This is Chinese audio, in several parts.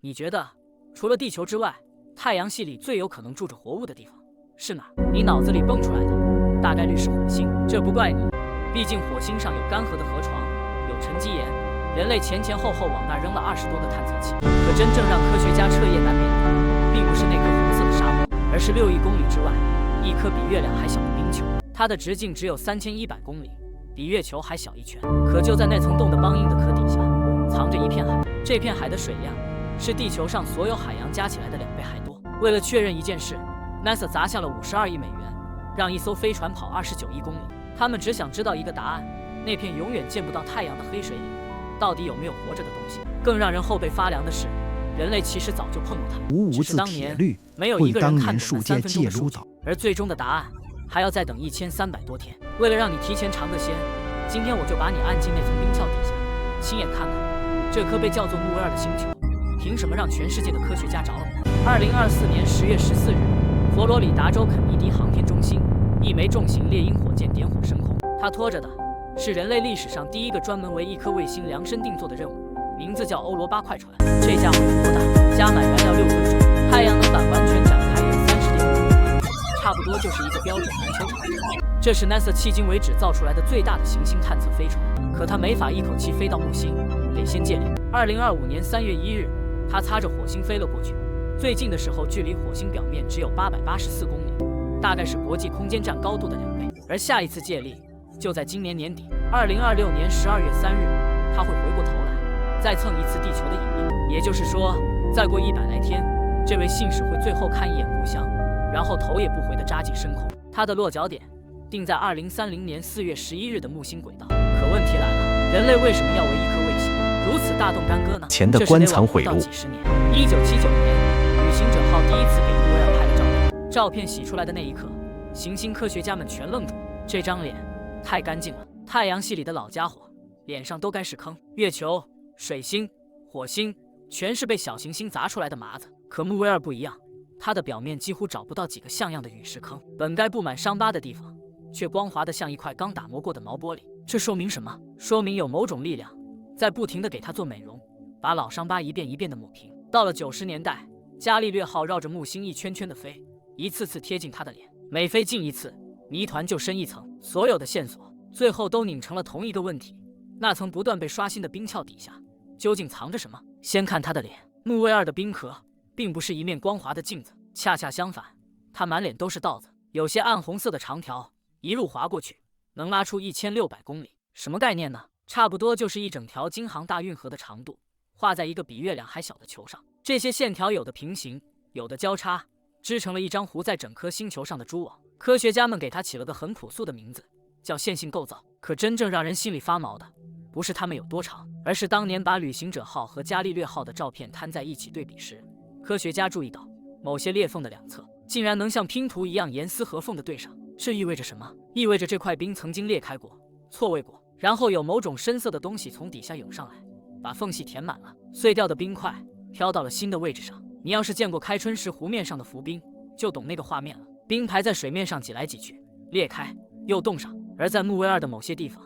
你觉得除了地球之外，太阳系里最有可能住着活物的地方是哪儿？你脑子里蹦出来的大概率是火星。这不怪你，毕竟火星上有干涸的河床，有沉积岩，人类前后往那扔了20多个探测器。可真正让科学家彻夜难眠的，并不是那颗红色的沙漠，而是6亿公里之外一颗比月亮还小的冰球。它的直径只有3100公里，比月球还小一圈。可就在那层冻得梆硬的壳底下，藏着一片海。这片海的水量是地球上所有海洋加起来的2倍还多。为了确认一件事， NASA 砸下了52亿美元，让一艘飞船跑29亿公里。他们只想知道一个答案：那片永远见不到太阳的黑水里，到底有没有活着的东西？更让人后背发凉的是，人类其实早就碰过它，只是当年没有一个人看懂那3分钟的数据。而最终的答案还要再等1300多天。为了让你提前尝个鲜，今天我就把你按进那层冰壳底下，亲眼看看这颗被叫做木卫二的星球，凭什么让全世界的科学家着了魔？2024年10月14日，佛罗里达州肯尼迪航天中心，一枚重型猎鹰火箭点火升空。它拖着的是人类历史上第一个专门为一颗卫星量身定做的任务，名字叫欧罗巴快船。这家伙有多大？加满燃料6分钟，太阳能板完全展开有30.5米，差不多就是一个标准篮球场。这是 NASA 迄今为止造出来的最大的行星探测飞船，可它没法一口气飞到木星，得先建立。2025年3月1日，它擦着火星飞了过去。最近的时候，距离火星表面只有884公里，大概是国际空间站高度的2倍。而下一次借力就在今年年底，2026年12月3日，它会回过头来，再蹭一次地球的引力。也就是说，再过100来天，这位信使会最后看一眼故乡，然后头也不回地扎进深空。它的落脚点定在2030年4月11日的木星轨道。可问题来了，人类为什么要为一颗卫星如此大动干戈呢？前的官藏毁录。几十年，1979年，旅行者号第一次给木卫二拍了照片。照片洗出来的那一刻，行星科学家们全愣住了。这张脸太干净了，太阳系里的老家伙脸上都该是坑。月球、水星、火星全是被小行星砸出来的麻子。可木卫二不一样，它的表面几乎找不到几个像样的陨石坑，本该布满伤疤的地方，却光滑得像一块刚打磨过的毛玻璃。这说明什么？说明有某种力量在不停地给它做美容，把老伤疤一遍一遍地抹平。到了90年代，伽利略号绕着木星一圈圈地飞，一次次贴近它的脸，每飞近一次，谜团就深一层。所有的线索最后都拧成了同一个问题：那层不断被刷新的冰壳底下究竟藏着什么？先看它的脸，木卫二的冰壳并不是一面光滑的镜子，恰恰相反，它满脸都是道子，有些暗红色的长条一路划过去，能拉出1600公里。什么概念呢？差不多就是一整条京杭大运河的长度，画在一个比月亮还小的球上。这些线条有的平行，有的交叉，织成了一张糊在整颗星球上的蛛网。科学家们给它起了个很朴素的名字，叫线性构造。可真正让人心里发毛的，不是它们有多长，而是当年把旅行者号和伽利略号的照片摊在一起对比时，科学家注意到某些裂缝的两侧竟然能像拼图一样严丝合缝地对上。这意味着什么？意味着这块冰曾经裂开过，错位过，然后有某种深色的东西从底下涌上来，把缝隙填满了。碎掉的冰块飘到了新的位置上。你要是见过开春时湖面上的浮冰，就懂那个画面了。冰排在水面上挤来挤去，裂开又冻上。而在木卫二的某些地方，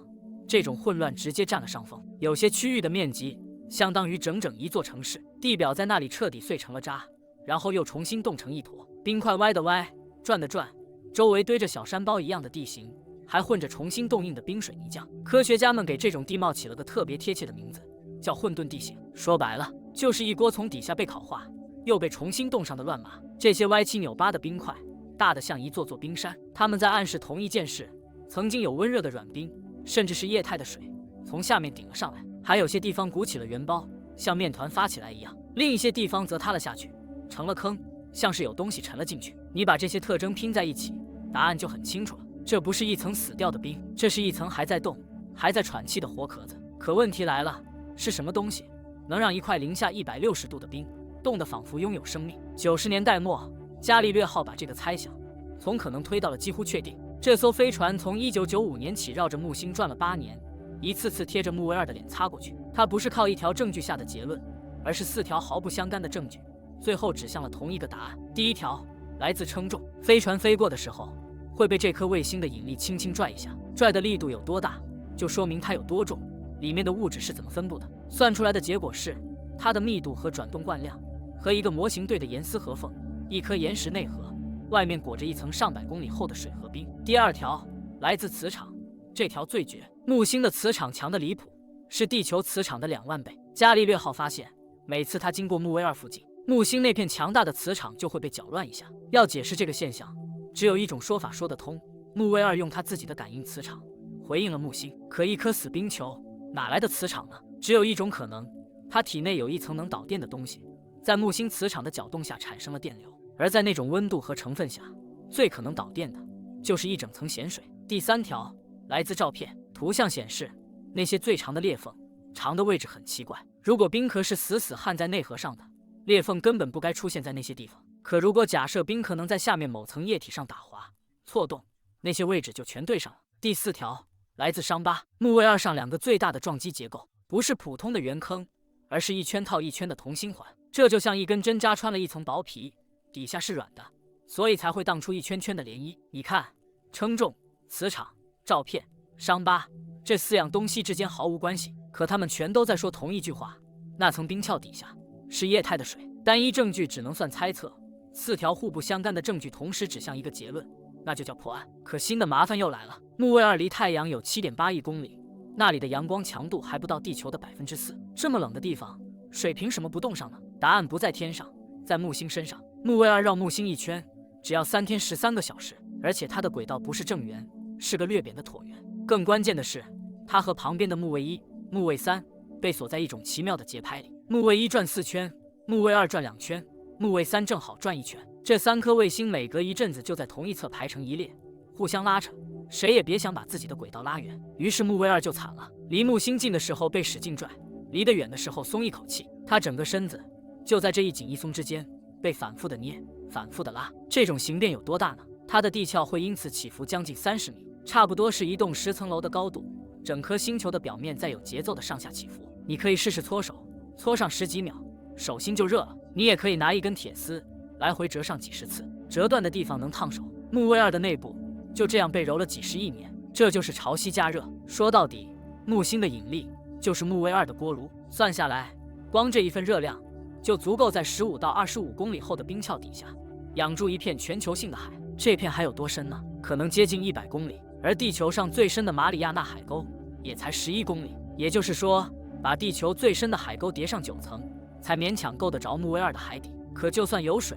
这种混乱直接占了上风。有些区域的面积相当于整整一座城市，地表在那里彻底碎成了渣，然后又重新冻成一坨。冰块歪的歪，转的转，周围堆着小山包一样的地形，还混着重新冻硬的冰水泥浆。科学家们给这种地貌起了个特别贴切的名字，叫混沌地形。说白了，就是一锅从底下被烤化又被重新冻上的乱麻。这些歪七扭八的冰块大得像一座座冰山，它们在暗示同一件事：曾经有温热的软冰，甚至是液态的水从下面顶了上来。还有些地方鼓起了圆包，像面团发起来一样；另一些地方则塌了下去，成了坑，像是有东西沉了进去。你把这些特征拼在一起，答案就很清楚了。这不是一层死掉的冰，这是一层还在动、还在喘气的活壳子。可问题来了，是什么东西能让一块零下160度的冰冻得仿佛拥有生命？90年代末，伽利略号把这个猜想从可能推到了几乎确定。这艘飞船从1995年起绕着木星转了8年，一次次贴着木卫二的脸擦过去。它不是靠一条证据下的结论，而是4条毫不相干的证据，最后指向了同一个答案。第一条来自称重，飞船飞过的时候会被这颗卫星的引力轻轻拽一下，拽的力度有多大，就说明它有多重，里面的物质是怎么分布的。算出来的结果是，它的密度和转动惯量和一个模型对的严丝合缝。一颗岩石内核，外面裹着一层上百公里厚的水和冰。第二条来自磁场，这条最绝。木星的磁场强得离谱，是地球磁场的2万倍。伽利略号发现，每次它经过木卫二附近，木星那片强大的磁场就会被搅乱一下。要解释这个现象，只有一种说法说得通：木卫二用他自己的感应磁场回应了木星。可一颗死冰球哪来的磁场呢？只有一种可能，它体内有一层能导电的东西，在木星磁场的搅动下产生了电流。而在那种温度和成分下，最可能导电的就是一整层咸水。第三条来自照片，图像显示那些最长的裂缝长的位置很奇怪。如果冰壳是死死焊在内核上的，裂缝根本不该出现在那些地方。可如果假设冰壳能在下面某层液体上打滑错动，那些位置就全对上了。第四条来自伤疤，木卫二上2个最大的撞击结构不是普通的圆坑，而是一圈套一圈的同心环，这就像一根针扎穿了一层薄皮，底下是软的，所以才会荡出一圈圈的涟漪。你看，称重、磁场、照片、伤疤，这4样东西之间毫无关系，可它们全都在说同一句话：那层冰壳底下是液态的水。单一证据只能算猜测，4条互不相干的证据同时指向一个结论，那就叫破案。可新的麻烦又来了，木卫二离太阳有 7.8 亿公里，那里的阳光强度还不到地球的4%。这么冷的地方，水凭什么不冻上呢？答案不在天上，在木星身上。木卫二绕木星一圈只要3天13个小时，而且它的轨道不是正圆，是个略扁的椭圆。更关键的是，它和旁边的木卫一、木卫3被锁在一种奇妙的节拍里。木卫一转4圈，木卫二转2圈，木卫3正好转1圈。这3颗卫星每隔一阵子就在同一侧排成一列，互相拉扯，谁也别想把自己的轨道拉远。于是木卫二就惨了，离木星近的时候被使劲拽，离得远的时候松一口气，它整个身子就在这一紧一松之间被反复的捏，反复的拉。这种形变有多大呢？它的地壳会因此起伏将近30米，差不多是一栋10层楼的高度。整颗星球的表面在有节奏的上下起伏。你可以试试搓手，搓上10几秒，手心就热了。你也可以拿一根铁丝来回折上几10次，折断的地方能烫手。木卫二的内部就这样被揉了几十亿年，这就是潮汐加热。说到底，木星的引力就是木卫二的锅炉。算下来，光这一份热量就足够在15到25公里厚的冰壳底下养住一片全球性的海。这片还有多深呢？可能接近100公里。而地球上最深的马里亚纳海沟也才11公里，也就是说，把地球最深的海沟叠上9层，才勉强够得着木卫二的海底。可就算有水、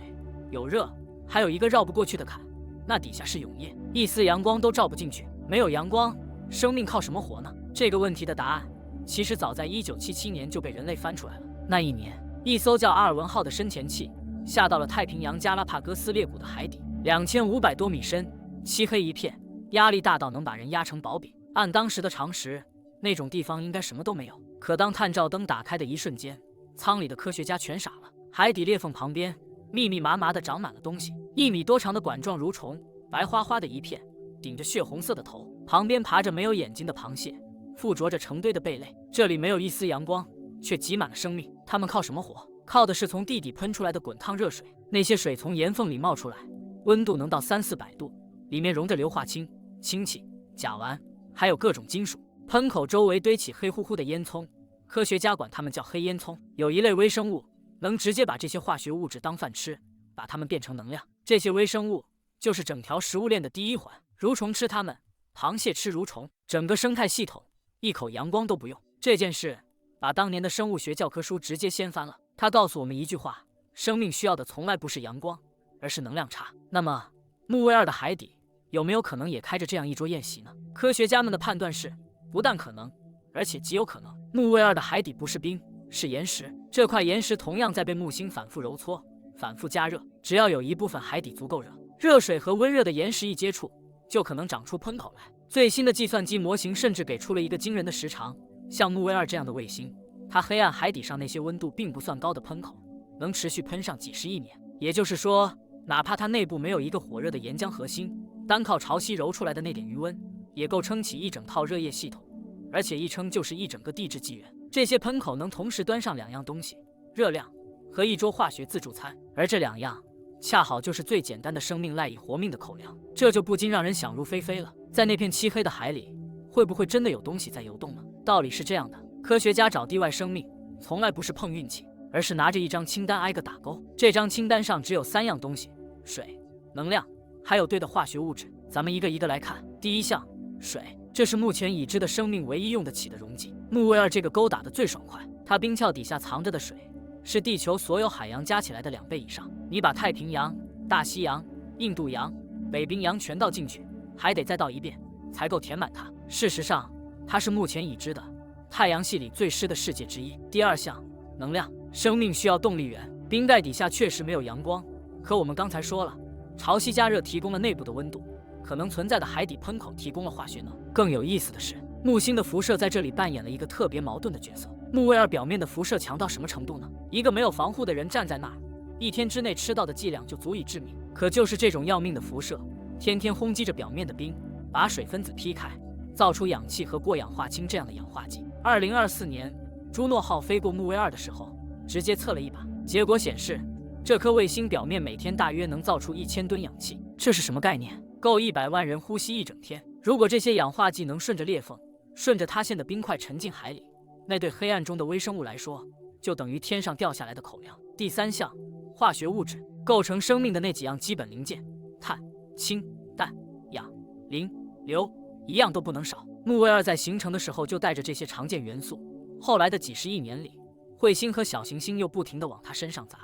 有热，还有一个绕不过去的坎，那底下是永夜，一丝阳光都照不进去。没有阳光，生命靠什么活呢？这个问题的答案，其实早在1977年就被人类翻出来了。那一年，一艘叫阿尔文号的深潜器下到了太平洋加拉帕戈斯裂谷的海底，2500多米深，漆黑一片，压力大到能把人压成薄饼。按当时的常识，那种地方应该什么都没有。可当探照灯打开的一瞬间，舱里的科学家全傻了。海底裂缝旁边密密麻麻地长满了东西，1米多长的管状蠕虫，白花花的一片，顶着血红色的头，旁边爬着没有眼睛的螃蟹，附着着成堆的贝类。这里没有一丝阳光，却挤满了生命。它们靠什么活？靠的是从地底喷出来的滚烫热水。那些水从岩缝里冒出来，温度能到300-400度，里面溶着硫化氢、氢气、甲烷，还有各种金属。喷口周围堆起黑乎乎的烟囱，科学家管它们叫黑烟囱。有一类微生物能直接把这些化学物质当饭吃，把它们变成能量。这些微生物就是整条食物链的第一环，蠕虫吃它们，螃蟹吃蠕虫，整个生态系统一口阳光都不用。这件事把当年的生物学教科书直接掀翻了。它告诉我们一句话：生命需要的从来不是阳光，而是能量差。那么木卫二的海底有没有可能也开着这样一桌宴席呢？科学家们的判断是，不但可能，而且极有可能。木卫二的海底不是冰，是岩石。这块岩石同样在被木星反复揉搓、反复加热。只要有一部分海底足够热，热水和温热的岩石一接触，就可能长出喷口来。最新的计算机模型甚至给出了一个惊人的时长，像木卫二这样的卫星，它黑暗海底上那些温度并不算高的喷口，能持续喷上几十亿年。也就是说，哪怕它内部没有一个火热的岩浆核心，单靠潮汐揉出来的那点余温，也够撑起一整套热液系统，而且一撑就是一整个地质纪元。这些喷口能同时端上2样东西：热量和一桌化学自助餐，而这2样恰好就是最简单的生命赖以活命的口粮。这就不禁让人想入非非了，在那片漆黑的海里，会不会真的有东西在游动呢？道理是这样的，科学家找地外生命从来不是碰运气，而是拿着一张清单挨个打勾。这张清单上只有3样东西：水、能量，还有对的化学物质。咱们一个一个来看。第一项，水，这是目前已知的生命唯一用得起的溶剂。木卫二这个勾打得最爽快，它冰壳底下藏着的水是地球所有海洋加起来的2倍以上。你把太平洋、大西洋、印度洋、北冰洋全倒进去，还得再倒一遍才够填满它。事实上，它是目前已知的太阳系里最湿的世界之一。第二项，能量，生命需要动力源。冰盖底下确实没有阳光，可我们刚才说了，潮汐加热提供了内部的温度，可能存在的海底喷口提供了化学能。更有意思的是，木星的辐射在这里扮演了一个特别矛盾的角色。木卫二表面的辐射强到什么程度呢？一个没有防护的人站在那儿，1天之内吃到的剂量就足以致命。可就是这种要命的辐射，天天轰击着表面的冰，把水分子劈开，造出氧气和过氧化氢这样的氧化剂。2024年，朱诺号飞过木卫二的时候，直接测了一把，结果显示，这颗卫星表面每天大约能造出1000吨氧气。这是什么概念？够100万人呼吸一整天。如果这些氧化剂能顺着裂缝，顺着塌陷的冰块沉进海里，那对黑暗中的微生物来说，就等于天上掉下来的口粮。第三项，化学物质，构成生命的那几样基本零件：碳、氢、氮、氧、磷、硫，一样都不能少。木卫二在形成的时候就带着这些常见元素，后来的几十亿年里，彗星和小行星又不停地往它身上砸，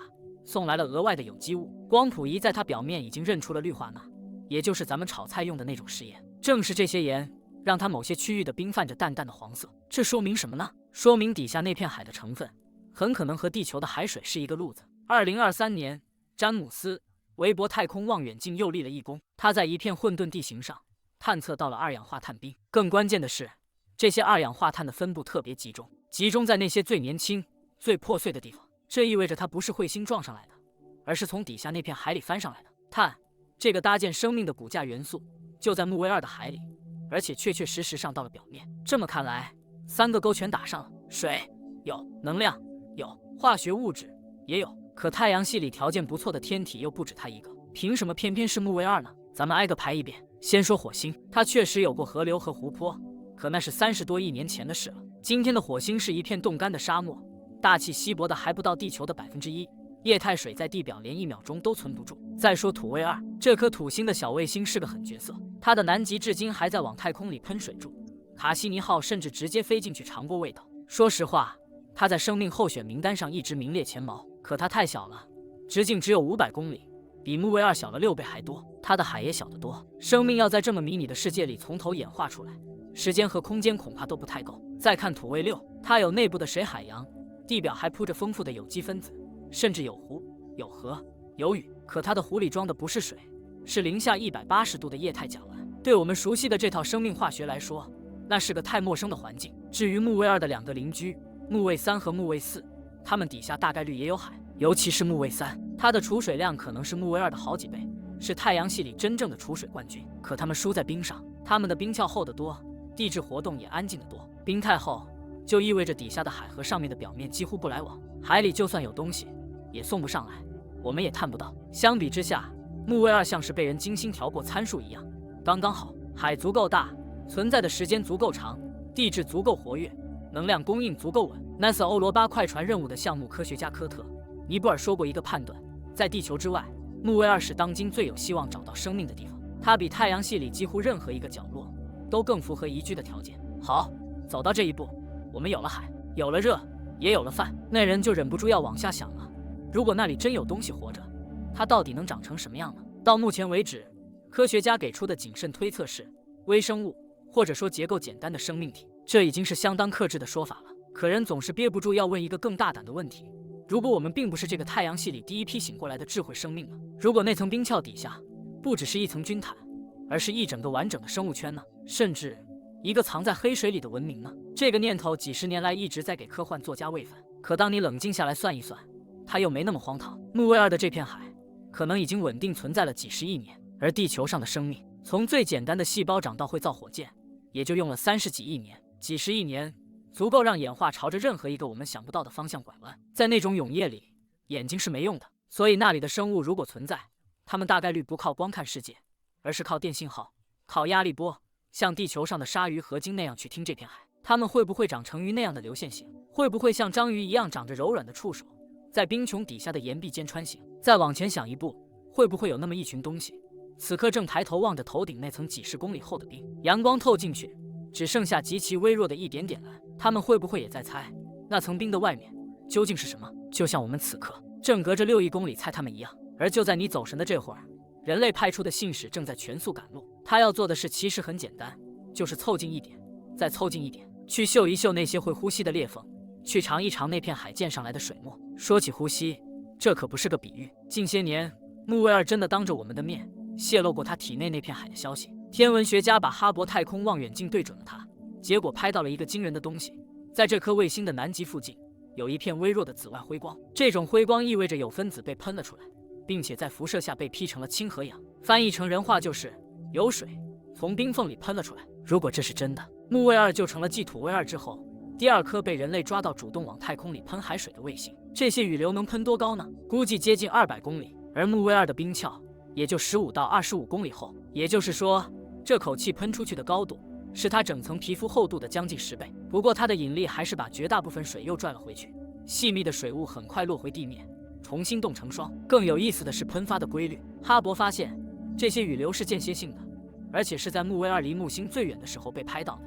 送来了额外的有机物。光谱仪在它表面已经认出了氯化钠，也就是咱们炒菜用的那种食盐。正是这些盐让它某些区域的冰泛着淡淡的黄色。这说明什么呢？说明底下那片海的成分很可能和地球的海水是一个路子。2023年，詹姆斯·韦伯太空望远镜又立了一功，它在一片混沌地形上探测到了二氧化碳冰。更关键的是，这些二氧化碳的分布特别集中，集中在那些最年轻、最破碎的地方。这意味着它不是彗星撞上来的，而是从底下那片海里翻上来的。碳，这个搭建生命的骨架元素，就在木卫二的海里，而且确确实实上到了表面。这么看来，3个勾全打上了。水有，能量有，化学物质也有。可太阳系里条件不错的天体又不止它一个，凭什么偏偏是木卫二呢？咱们挨个排一遍。先说火星，它确实有过河流和湖泊，可那是30多亿年前的事了。今天的火星是一片冻干的沙漠，大气稀薄的还不到地球的1%，液态水在地表连1秒钟都存不住。再说土卫二，这颗土星的小卫星是个狠角色，它的南极至今还在往太空里喷水柱，卡西尼号甚至直接飞进去尝过味道。说实话，它在生命候选名单上一直名列前茅，可它太小了，直径只有500公里，比木卫二小了6倍还多，它的海也小得多。生命要在这么迷你的世界里从头演化出来，时间和空间恐怕都不太够。再看土卫六，它有内部的水海洋，地表还铺着丰富的有机分子，甚至有湖、有河、有雨。可它的湖里装的不是水，是零下180度的液态甲烷。对我们熟悉的这套生命化学来说，那是个太陌生的环境。至于木卫二的2个邻居木卫3和木卫4，它们底下大概率也有海，尤其是木卫3，它的储水量可能是木卫2的好几倍，是太阳系里真正的储水冠军。可它们输在冰上，它们的冰壳厚得多，地质活动也安静得多。冰太厚，就意味着底下的海和上面的表面几乎不来往，海里就算有东西，也送不上来，我们也探不到。相比之下，木卫2像是被人精心调过参数一样，刚刚好，海足够大，存在的时间足够长，地质足够活跃，能量供应足够稳。NASA 欧罗巴快船任务的项目科学家科特·尼布尔说过一个判断，在地球之外，木卫2是当今最有希望找到生命的地方，它比太阳系里几乎任何一个角落都更符合宜居的条件。好，走到这一步，我们有了海，有了热，也有了饭，那人就忍不住要往下想了，如果那里真有东西活着，它到底能长成什么样呢？到目前为止，科学家给出的谨慎推测是微生物，或者说结构简单的生命体，这已经是相当克制的说法了。可人总是憋不住要问一个更大胆的问题，如果我们并不是这个太阳系里第一批醒过来的智慧生命呢？如果那层冰壳底下不只是一层军毯，而是一整个完整的生物圈呢？甚至一个藏在黑水里的文明呢？这个念头几十年来一直在给科幻作家喂饭，可当你冷静下来算一算，它又没那么荒唐。木卫2的这片海可能已经稳定存在了几十亿年，而地球上的生命从最简单的细胞长到会造火箭，也就用了30几亿年。几十亿年足够让演化朝着任何一个我们想不到的方向拐弯。在那种永夜里，眼睛是没用的，所以那里的生物如果存在，它们大概率不靠光看世界，而是靠电信号，靠压力波，像地球上的鲨鱼合金那样去听这片海。它们会不会长成鱼那样的流线型？会不会像章鱼一样长着柔软的触手，在冰穹底下的岩壁间穿行。再往前想一步，会不会有那么一群东西，此刻正抬头望着头顶那层几十公里厚的冰？阳光透进去，只剩下极其微弱的一点点蓝。他们会不会也在猜，那层冰的外面究竟是什么？就像我们此刻正隔着6亿公里猜他们一样。而就在你走神的这会儿，人类派出的信使正在全速赶路。他要做的事其实很简单，就是凑近一点，再凑近一点，去嗅一嗅那些会呼吸的裂缝，去尝一尝那片海溅上来的水墨。说起呼吸，这可不是个比喻。近些年，穆维尔真的当着我们的面泄露过他体内那片海的消息。天文学家把哈勃太空望远镜对准了它，结果拍到了一个惊人的东西。在这颗卫星的南极附近，有一片微弱的紫外辉光。这种辉光意味着有分子被喷了出来，并且在辐射下被劈成了氢和氧。翻译成人话就是有水从冰缝里喷了出来。如果这是真的，木卫二就成了继土卫二之后第2颗被人类抓到主动往太空里喷海水的卫星。这些雨流能喷多高呢？估计接近200公里，而木卫二的冰壳也就15到25公里厚，也就是说，这口气喷出去的高度是它整层皮肤厚度的将近10倍。不过它的引力还是把绝大部分水又拽了回去，细密的水雾很快落回地面，重新冻成霜。更有意思的是喷发的规律。哈勃发现这些雨流是间歇性的，而且是在木卫二离木星最远的时候被拍到的，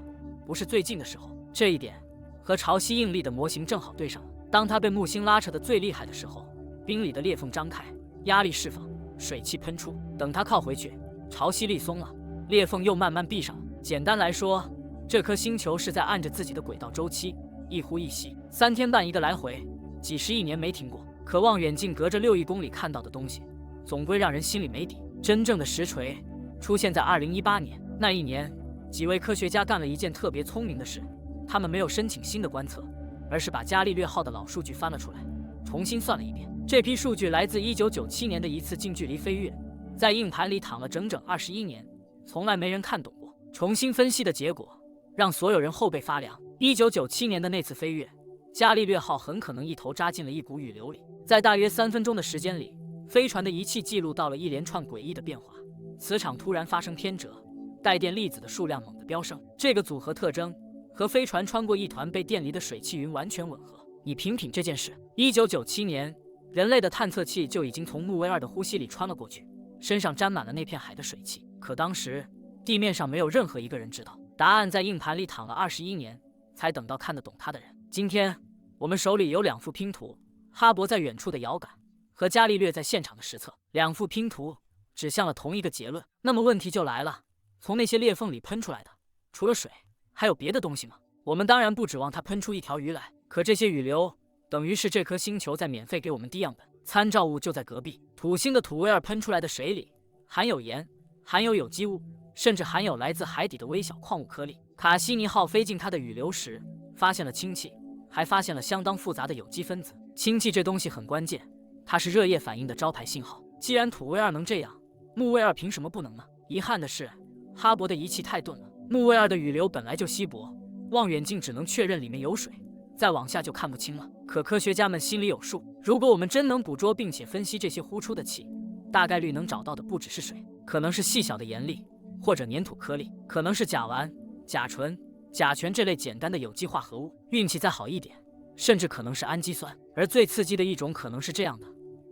不是最近的时候。这一点和潮汐应力的模型正好对上了。当它被木星拉扯得最厉害的时候，冰里的裂缝张开，压力释放，水汽喷出。等它靠回去，潮汐力松了，裂缝又慢慢闭上了。简单来说，这颗星球是在按着自己的轨道周期一呼一吸，3天半一个来回，几十亿年没停过。可望远镜隔着6亿公里看到的东西，总归让人心里没底。真正的实锤出现在2018年，那一年，几位科学家干了一件特别聪明的事，他们没有申请新的观测，而是把伽利略号的老数据翻了出来，重新算了一遍。这批数据来自1997年的一次近距离飞跃，在硬盘里躺了整整21年，从来没人看懂过。重新分析的结果让所有人后背发凉。1997年的那次飞跃，伽利略号很可能一头扎进了一股雨流里，在大约3分钟的时间里，飞船的仪器记录到了一连串诡异的变化，磁场突然发生偏折，带电粒子的数量猛地飙升。这个组合特征和飞船穿过一团被电离的水汽云完全吻合。你品品这件事，1997年，人类的探测器就已经从木卫二的呼吸里穿了过去，身上沾满了那片海的水汽。可当时地面上没有任何一个人知道答案，在硬盘里躺了21年，才等到看得懂它的人。今天我们手里有2幅拼图，哈勃在远处的遥感和伽利略在现场的实测，2幅拼图指向了同一个结论。那么问题就来了，从那些裂缝里喷出来的，除了水，还有别的东西吗？我们当然不指望它喷出一条鱼来，可这些雨流等于是这颗星球在免费给我们滴样本，参照物就在隔壁。土星的土卫二喷出来的水里含有盐，含有有机物，甚至含有来自海底的微小矿物颗粒。卡西尼号飞进它的雨流时，发现了氢气，还发现了相当复杂的有机分子。氢气这东西很关键，它是热液反应的招牌信号。既然土卫二能这样，木卫二凭什么不能呢？遗憾的是，哈勃的仪器太钝了，木卫二的雨流本来就稀薄，望远镜只能确认里面有水，再往下就看不清了。可科学家们心里有数，如果我们真能捕捉并且分析这些呼出的气，大概率能找到的不只是水，可能是细小的盐粒或者粘土颗粒，可能是甲烷、甲醇、甲醛这类简单的有机化合物，运气再好一点，甚至可能是氨基酸。而最刺激的一种可能是这样的：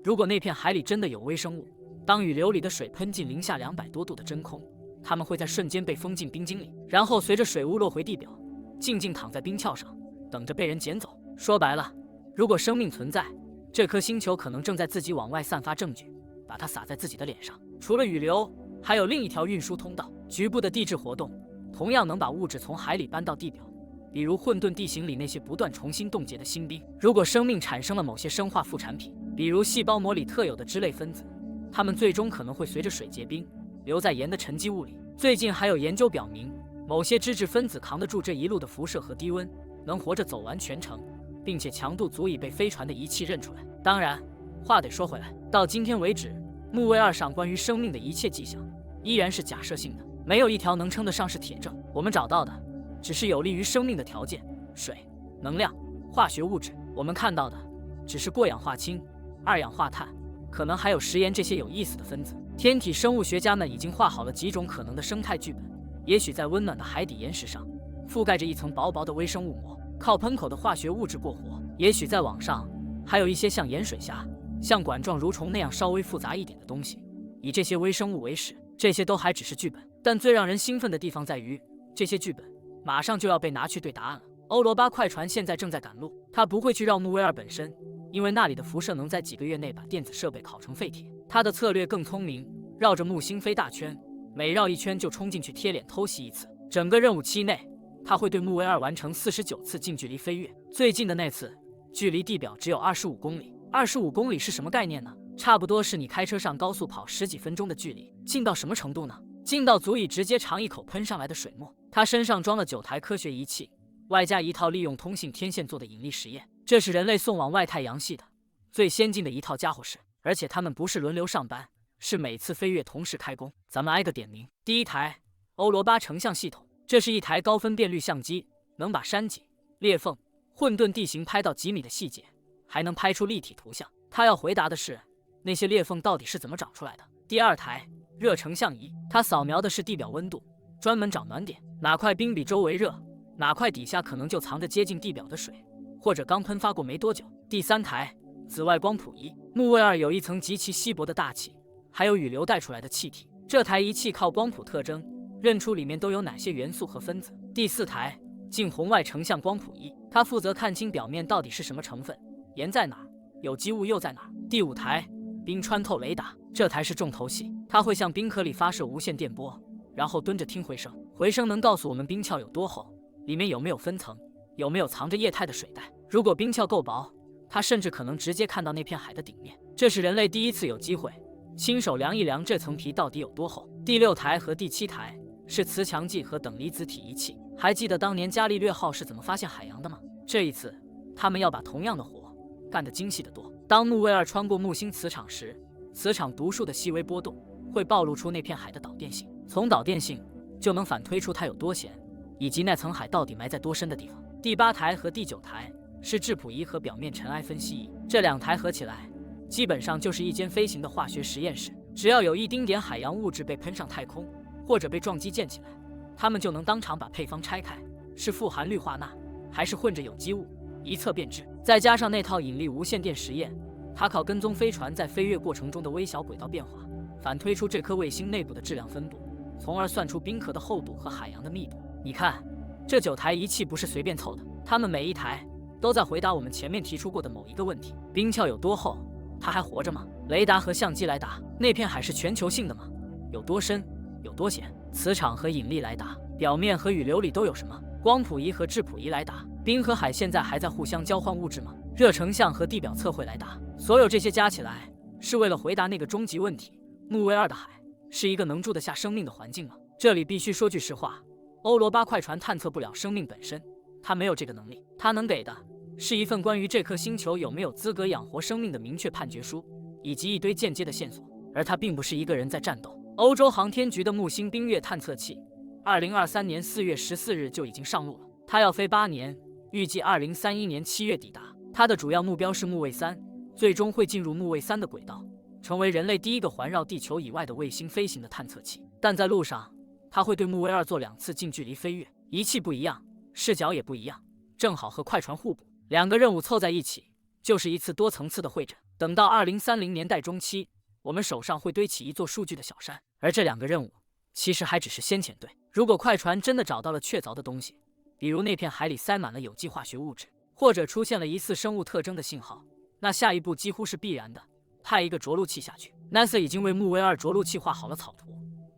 如果那片海里真的有微生物，当雨流里的水喷进零下200多度的真空，它们会在瞬间被封进冰晶里，然后随着水雾落回地表，静静躺在冰壳上，等着被人捡走。说白了，如果生命存在，这颗星球可能正在自己往外散发证据，把它撒在自己的脸上。除了雨流，还有另一条运输通道，局部的地质活动同样能把物质从海里搬到地表，比如混沌地形里那些不断重新冻结的新冰。如果生命产生了某些生化副产品，比如细胞膜里特有的脂类分子，它们最终可能会随着水结冰，留在盐的沉积物里。最近还有研究表明，某些脂质分子扛得住这一路的辐射和低温，能活着走完全程，并且强度足以被飞船的仪器认出来。当然，话得说回来，到今天为止，木卫二上关于生命的一切迹象依然是假设性的，没有一条能称得上是铁证。我们找到的只是有利于生命的条件，水、能量、化学物质。我们看到的只是过氧化氢、二氧化碳，可能还有食盐这些有意思的分子。天体生物学家们已经画好了几种可能的生态剧本，也许在温暖的海底岩石上覆盖着一层薄薄的微生物膜，靠喷口的化学物质过活；也许再往上，还有一些像盐水虾、像管状蠕虫那样稍微复杂一点的东西。以这些微生物为始，这些都还只是剧本。但最让人兴奋的地方在于，这些剧本马上就要被拿去对答案了。欧罗巴快船现在正在赶路，它不会去绕木卫二本身，因为那里的辐射能在几个月内把电子设备烤成废铁。它的策略更聪明，绕着木星飞大圈，每绕一圈就冲进去贴脸偷袭一次。整个任务期内，它会对木卫二完成49次近距离飞跃，最近的那次距离地表只有25公里。25公里是什么概念呢？差不多是你开车上高速跑10几分钟的距离。近到什么程度呢？近到足以直接尝一口喷上来的水墨。它身上装了9台科学仪器，外加一套利用通信天线做的引力实验。这是人类送往外太阳系的最先进的一套家伙事，而且他们不是轮流上班，是每次飞跃同时开工。咱们挨个点名。第一台，欧罗巴成像系统，这是一台高分辨率相机，能把山脊、裂缝、混沌地形拍到几米的细节，还能拍出立体图像。它要回答的是，那些裂缝到底是怎么长出来的？第二台，热成像仪，它扫描的是地表温度，专门找暖点，哪块冰比周围热，哪块底下可能就藏着接近地表的水，或者刚喷发过没多久。第三台，紫外光谱仪，木卫二有一层极其稀薄的大气，还有雨流带出来的气体，这台仪器靠光谱特征认出里面都有哪些元素和分子。第四台，近红外成像光谱仪，它负责看清表面到底是什么成分，盐在哪儿，有机物又在哪儿。第五台，冰穿透雷达，这台是重头戏，它会向冰壳里发射无线电波，然后蹲着听回声，回声能告诉我们冰壳有多厚，里面有没有分层，有没有藏着液态的水袋。如果冰壳够薄，它甚至可能直接看到那片海的顶面。这是人类第一次有机会亲手量一量这层皮到底有多厚。第六台和第七台是磁强计和等离子体仪器。还记得当年伽利略号是怎么发现海洋的吗？这一次他们要把同样的活干得精细得多。当木卫二穿过木星磁场时，磁场读数的细微波动会暴露出那片海的导电性，从导电性就能反推出它有多咸，以及那层海到底埋在多深的地方。第八台和第9台是质谱仪和表面尘埃分析仪，这2台合起来基本上就是一间飞行的化学实验室。只要有一丁点海洋物质被喷上太空，或者被撞击溅起来，他们就能当场把配方拆开，是富含氯化钠还是混着有机物，一测便知。再加上那套引力无线电实验，它靠跟踪飞船在飞跃过程中的微小轨道变化，反推出这颗卫星内部的质量分布，从而算出冰壳的厚度和海洋的密度。你看，这9台仪器不是随便凑的，它们每一台都在回答我们前面提出过的某一个问题：冰壳有多厚？它还活着吗？雷达和相机来答：那片海是全球性的吗？有多深？有多咸？磁场和引力来答：表面和雨流里都有什么？光谱仪和质谱仪来答：冰和海现在还在互相交换物质吗？热成像和地表测绘来答：所有这些加起来是为了回答那个终极问题：木卫二的海是一个能住得下生命的环境吗？这里必须说句实话，欧罗巴快船探测不了生命本身，它没有这个能力。它能给的是一份关于这颗星球有没有资格养活生命的明确判决书，以及一堆间接的线索。而它并不是一个人在战斗。欧洲航天局的木星冰月探测器2023年4月14日就已经上路了，它要飞8年，预计2031年7月抵达。它的主要目标是木卫3，最终会进入木卫3的轨道，成为人类第一个环绕地球以外的卫星飞行的探测器。但在路上，它会对木卫2做2次近距离飞跃，仪器不一样，视角也不一样，正好和快船互补。2个任务凑在一起，就是一次多层次的会诊。等到2030年代中期，我们手上会堆起一座数据的小山。而这2个任务其实还只是先遣队。如果快船真的找到了确凿的东西，比如那片海里塞满了有机化学物质，或者出现了疑似生物特征的信号，那下一步几乎是必然的，派一个着陆器下去。 NASA 已经为木卫2着陆器画好了草图，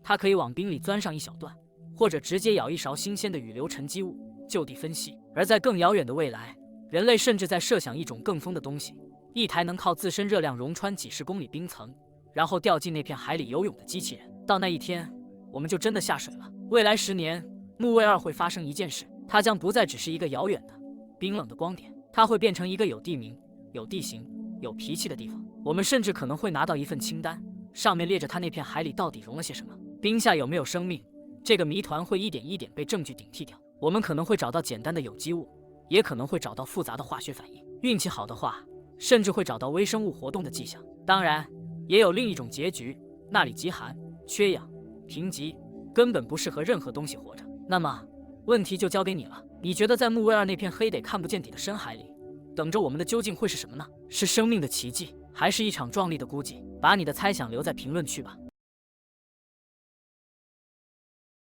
它可以往冰里钻上一小段，或者直接舀一勺新鲜的雨流沉积物就地分析。而在更遥远的未来，人类甚至在设想一种更疯的东西，一台能靠自身热量溶穿几10公里冰层，然后掉进那片海里游泳的机器人。到那一天，我们就真的下水了。未来10年，木卫2会发生一件事，它将不再只是一个遥远的冰冷的光点，它会变成一个有地名、有地形、有脾气的地方。我们甚至可能会拿到一份清单，上面列着它那片海里到底融了些什么，冰下有没有生命。这个谜团会一点一点被证据顶替掉。我们可能会找到简单的有机物，也可能会找到复杂的化学反应。运气好的话，甚至会找到微生物活动的迹象。当然，也有另一种结局，那里极寒、缺氧、贫瘠，根本不适合任何东西活着。那么，问题就交给你了。你觉得在木卫2那片黑得看不见底的深海里，等着我们的究竟会是什么呢？是生命的奇迹，还是一场壮丽的孤寂？把你的猜想留在评论区吧。